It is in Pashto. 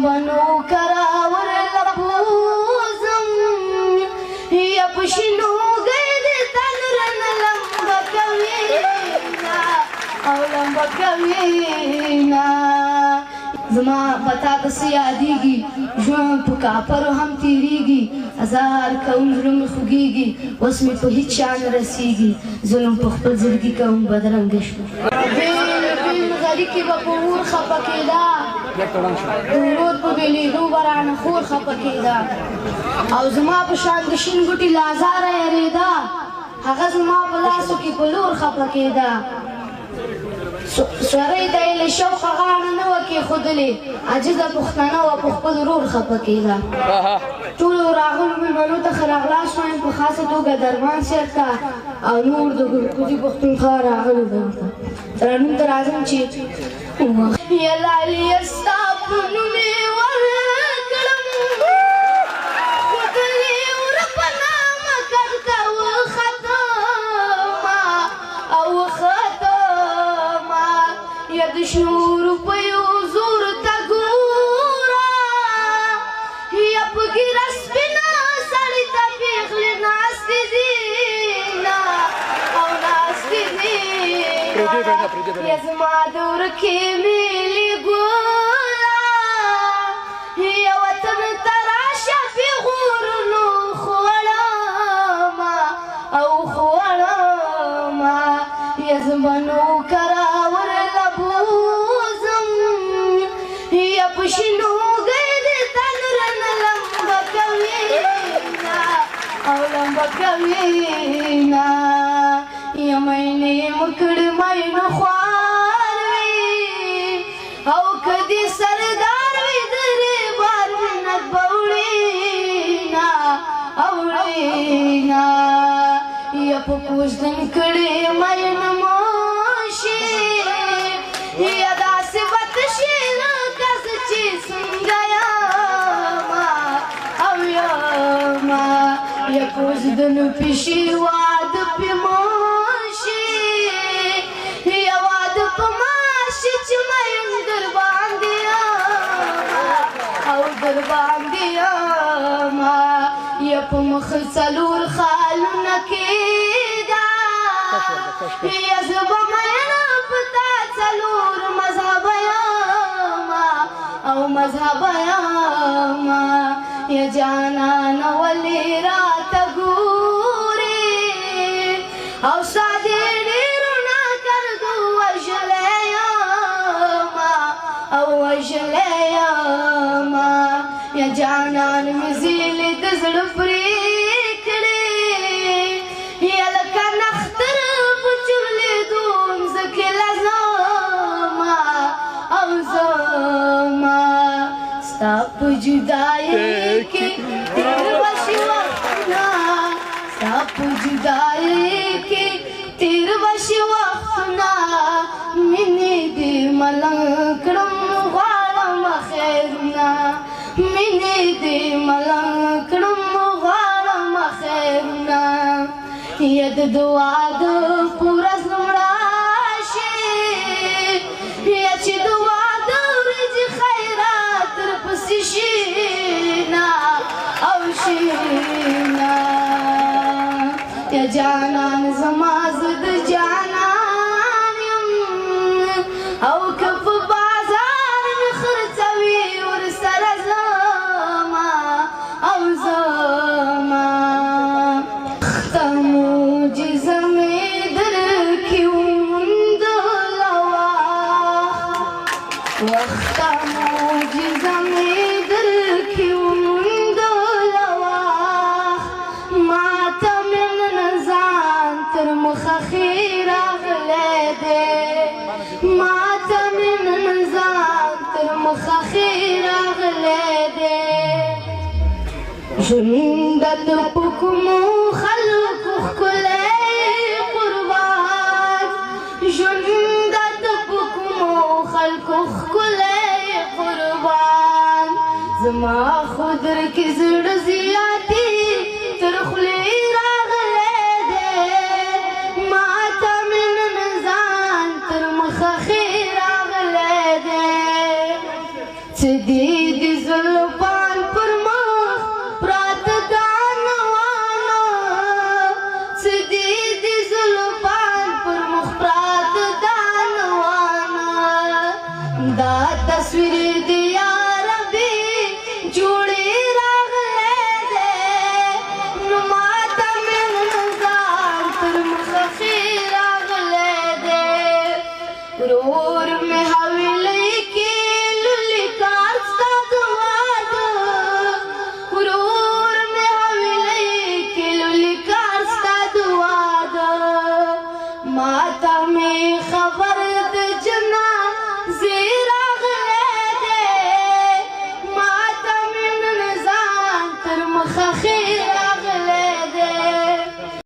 بنو کراور لپوزم یا پشینو گید تنرن لمبا کوینا او لمبا کوینا زما پتا کسی یادیگی ژوند په کاپرو هم تیریږي هزار کوم زړه مې خوږیږي اوس مې په هېڅ چا نه رسیږي ظلم په خپل زړګي کوم بدرنګه شو بېل غري کې به په اور خفه کېده د ورور په بېلېدو به رانه خور خفه کېده او زما په شان د شین ګوټي لازاره یارېده هغه زما په لاسو کې په لور خفه کېده سورۍ ته یې له شوقه غاړه نه وه کېښودلې عاجزه پښتنه وه په خپل ورور خفه کېده ټولو راغلو مېلمنو ته ښه راغلاست وایم په خاصه توګه درمان صاحب ته او نور د ګلکوزي پښتونخوا راغلو بهو ته ترنم ته راځم چې یا لاليه ستا په نوم یې ورکړم ښودلې وره په نامه کډ ته وختمه او وختمه یا د شنو روپیو زور ته ګوره یا په ږیره سپینه سړي ته پېغلې ناستې دینه او ناستې دینه یا زما د ورکې میلې ګوله یا وطن ته راشه پېغورونو خوړمه او خوړمه یا زمنو کراور لبوزم یا په شینو ګید تنرن لمبه کوینا او لمبه کوینا یا مینې مکړې مینو خوار وي او کدي سردار وي درې بار منت به وړينا او وړينا یا په کوژدن کړې مینه موشي یا داسې بد شي لکه زه چې څنګه یمه او یمه یا کوژدن پیشي واده پې موشي یا واده په ماشي چې مین در باندې یمه او در باندې یمه یا په مخ څلور خالونه کېده یا زه به مینه په تا څلور مذهبه یمه او مذهبه یمه یا جانانه ولې راته ګورې او ستا دې ډېرو ناکردو وژلی یمه او وژلی یمه یا جانان مې زیلې د زړه پرې کړې یا لکه نختر په چورلېدو مځکې لزمه او زمه ستا په جدایۍ کې تېر به شي وختونه ستا په جدایۍ کې تېر به شي وختونه مینې دې ملنګ کړم غواړم خیرونه مینې دې ملنګ کړم غواړم خیرونه یا د دعا د پوره زمړه شي یا چې د واده ورځې خیرات درپسې شينه او شينه یا جانان زما زه د جانان یم او که په بازار مې خرڅوي ورسره زما او زما خته معجزه مې درکې وموندله وخته معجزه مې درکې وموندله ماته مې نن ځان تر مخه ښې راغلی دی ماته مې نن ځان تر مخه ښې راغلی دی ژوند د په کومو خلکو ښکلی قربان ژوند د په کومو خلکو ښکلی قربان زما خو درکې زړه زیاتې تر خولې راغلی دی ماته مې نن ځان تر مخه ښې راغلی دی څه دې د زلفان پر مخ پراته دانوانا سدي د زلفان پر مخ پراته دانوانا دا تصویر دی یا ربي جوړې راغلې ده نو ماته مې نظام تر مخه راغلې ده ورور مې حویلې کې لولي کار ستا دعا ده ورور مې حویلې کې لولي کار ستا دعا ده ماته مې خبر